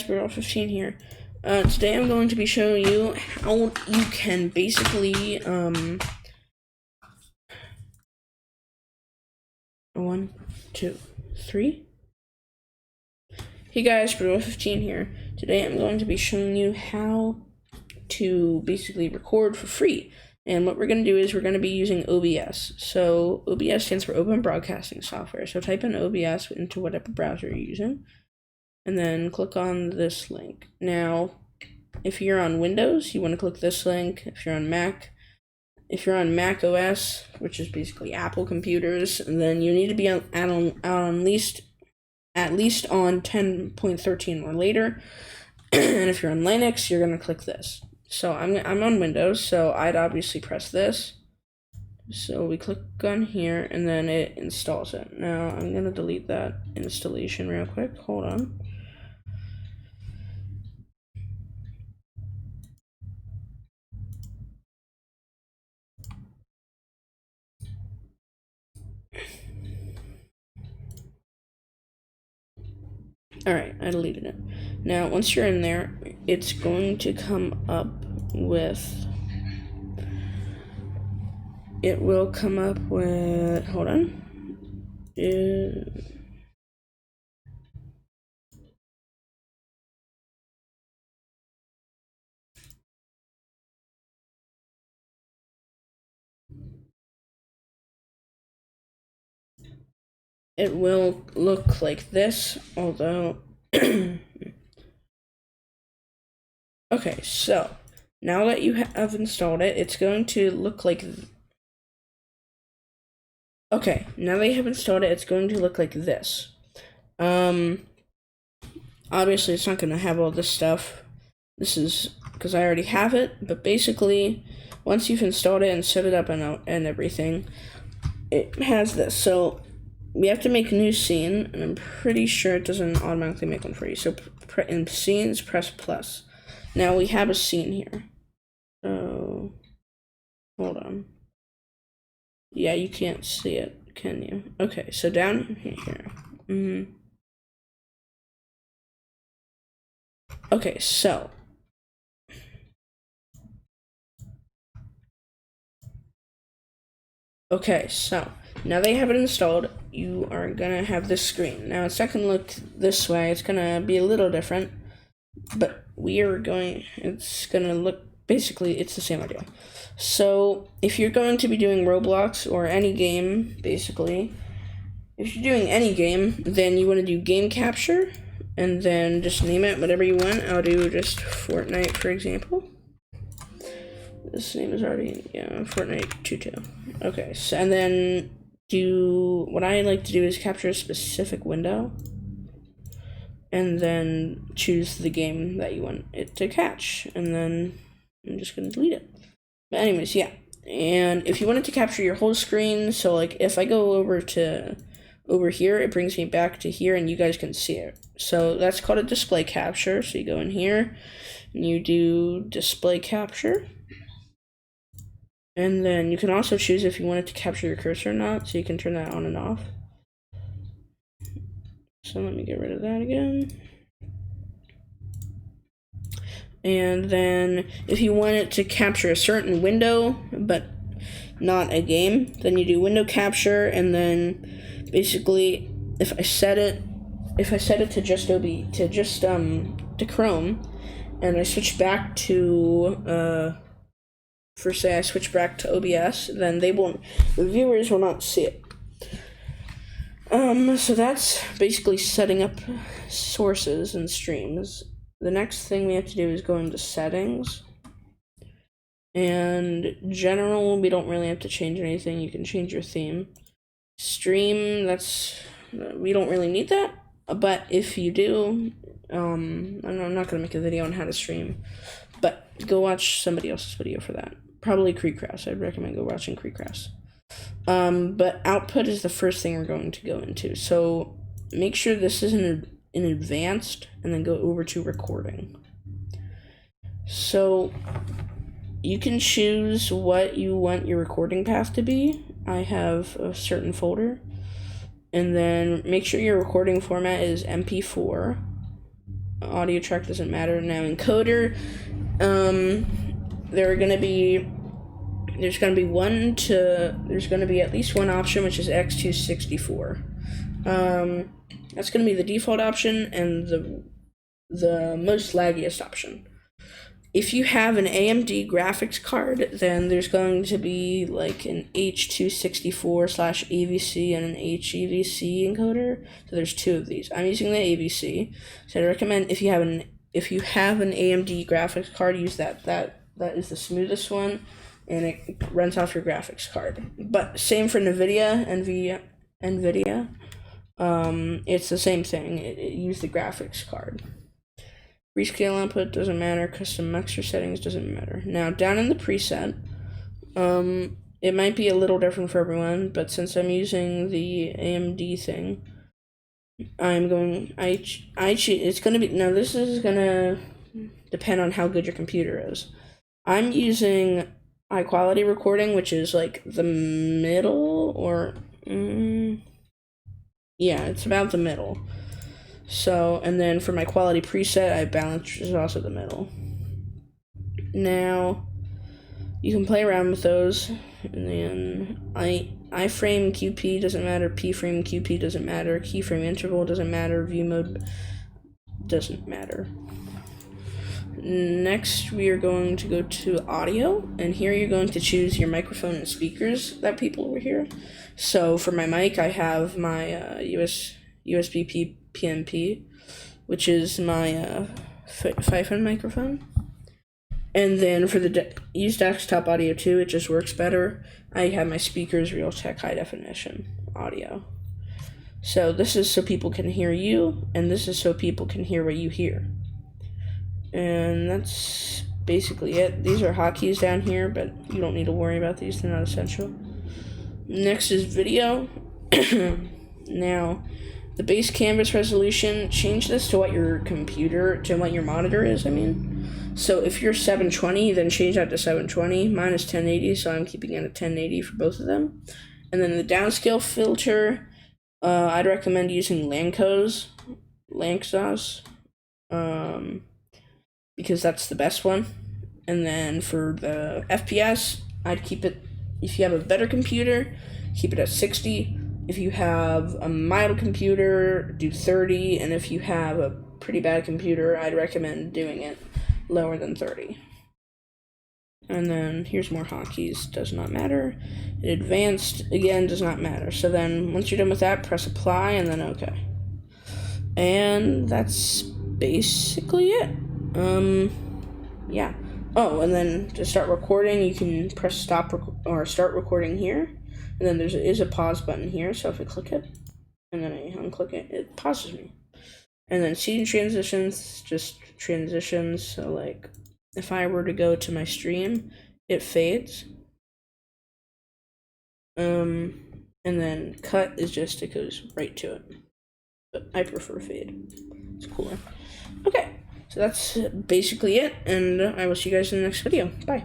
Bro15 here. Today I'm going to be showing you how you can basically, 1, 2, 3. Hey guys, Bro15 here. Today I'm going to be showing you how to basically record for free. And what we're going to do is we're going to be using OBS. So OBS stands for Open Broadcasting Software. So type in OBS into whatever browser you're using, and then click on this link. Now, if you're on Windows, you want to click this link. If you're on Mac OS, which is basically Apple computers, then you need to be at least on 10.13 or later. And if you're on Linux, you're going to click this. So I'm on Windows, so I'd obviously press this. So we click on here, and then it installs it. Now I'm going to delete that installation real quick. Hold on. Alright, I deleted it. Now, once you're in there, it's going to come up with... hold on. It will look like this, although... Okay, so now that you have installed it, it's going to look like... Okay, now that you have installed it, it's going to look like this. Obviously, it's not going to have all this stuff. This is because I already have it, but basically, once you've installed it and set it up and everything, it has this. So we have to make a new scene, and I'm pretty sure it doesn't automatically make one for you. So in scenes, press plus. Now we have a scene here. So hold on. Yeah, you can't see it, can you? Okay, so down here. Okay, so now they have it installed, you are gonna have this screen. Now it's not gonna look this way, it's gonna be a little different, but it's gonna look, basically it's the same idea. So if you're going to be doing Roblox or any game, basically, if you're doing any game, then you want to do game capture, and then just name it whatever you want. I'll do just Fortnite, for example. This name is already, Fortnite 22. Okay, so, and then what I like to do is capture a specific window, and then choose the game that you want it to catch, and then I'm just going to delete it. But anyways, yeah. And if you wanted to capture your whole screen, so like if I go over here, it brings me back to here, and you guys can see it. So that's called a display capture. So you go in here, and you do display capture. And then you can also choose if you want it to capture your cursor or not, so you can turn that on and off. So let me get rid of that again. And then if you want it to capture a certain window, but not a game, then you do window capture, and then basically if I set it to just to Chrome, and I switch back to I switch back to OBS, then the viewers will not see it. So that's basically setting up sources and streams. The next thing we have to do is go into settings. And general, we don't really have to change anything. You can change your theme. Stream, we don't really need that. But if you do, I'm not going to make a video on how to stream. But go watch somebody else's video for that. Probably Creekcraft. I'd recommend go watching Creekcraft. But output is the first thing we're going to go into. So make sure this is in advanced, and then go over to recording. So you can choose what you want your recording path to be. I have a certain folder, and then make sure your recording format is MP4. audio track doesn't matter. Now encoder, there's gonna be at least one option, which is X264. That's gonna be the default option and the most laggiest option. If you have an AMD graphics card, then there's going to be like an H264/AVC and an HEVC encoder. So there's two of these. I'm using the AVC. So I recommend if you have an AMD graphics card, use that. That is the smoothest one, and it runs off your graphics card. But same for NVIDIA. It's the same thing. Use the graphics card. Rescale output doesn't matter. Custom mixer settings doesn't matter. Now down in the preset, it might be a little different for everyone, but since I'm using the AMD thing, it's gonna be, now this is gonna depend on how good your computer is. I'm using high quality recording, which is like the middle, or yeah, it's about the middle. So, and then for my quality preset, I balance, which is also the middle. Now, you can play around with those, and then iframe QP doesn't matter, pframe QP doesn't matter, keyframe interval doesn't matter, view mode doesn't matter. Next, we are going to go to audio, and here you're going to choose your microphone and speakers that people over here. So for my mic, I have my USB PNP, which is my Phyphon microphone. And then for use desktop audio too, it just works better. I have my speakers Realtek high definition audio. So this is so people can hear you, and this is so people can hear what you hear. And that's basically it. These are hotkeys down here, but you don't need to worry about these. They're not essential. Next is video. Now, the base canvas resolution, change this to what your monitor is, So if you're 720, then change that to 720. Mine is 1080, so I'm keeping it at 1080 for both of them. And then the downscale filter, I'd recommend using Lanczos, because that's the best one. And then for the FPS, I'd keep it, if you have a better computer, keep it at 60. If you have a mild computer, do 30. And if you have a pretty bad computer, I'd recommend doing it lower than 30. And then here's more hotkeys, does not matter. Advanced, again, does not matter. So then once you're done with that, press apply and then okay. And that's basically it. Yeah. Oh, and then to start recording, you can press stop or start recording here. And then there is a pause button here, so if I click it, and then I unclick it, it pauses me. And then scene transitions, just transitions, so like, if I were to go to my stream, it fades. And then cut is just, it goes right to it. But I prefer fade. It's cooler. Okay, so that's basically it, and I will see you guys in the next video. Bye.